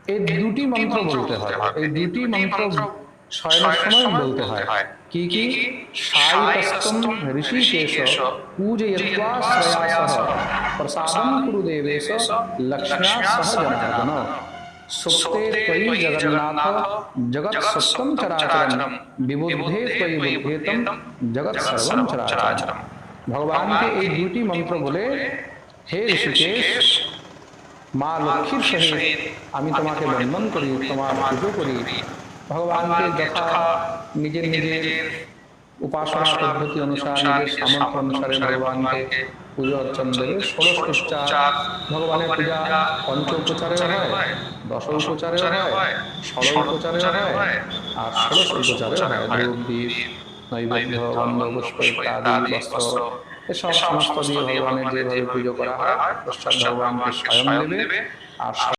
এই দুটি মন্ত্র বলতে হবে। এই দুটি মন্ত্র শয়নের সময় বলতে হয়। কি কি? সায়িকস্তম ঋষিকেশ পূজয়িত্বা শ্রেয়াসহ প্রসাদম কুরু দেবেশ লক্ষ্ম্যা সহ জনার্দন সুপ্তে ত্বয়ি জগন্নাথ জগৎ সত্যম চরাচরম বিবুদ্ধে ত্বয়ি বুদ্ধেতম জগৎ সর্বম চরাচরম। ভগবানকে এই দুটি মন্ত্র বলে, হে ঋষিকেশ, মা লক্ষ্মীর সহিত আমি তোমাকে বন্দন করি, তোমার পুজো করি। ভগবানকে যথা নিজের নিজের উপাসনা পদ্ধতি অনুসারে, নিজের সামর্থ্য অনুসারে ভগবানকে পুজো অর্চন দেবে। 16 উপচার ভগবানের পূজা পঞ্চ উপচারেও হয়, 10 উপচারেও হয়, 16 উপচারেও হয়, আর 16 উপচারেও হয়। ধূপ দ্বীপ নৈবেদ্য গন্ধ পুষ্প ইত্যাদি বস্ত্র এসব সমস্ত দিয়ে ভগবানের যেভাবে পুজো করা হয়, পশ্চাৎ ভগবানকে স্বয়ং দেবে। আর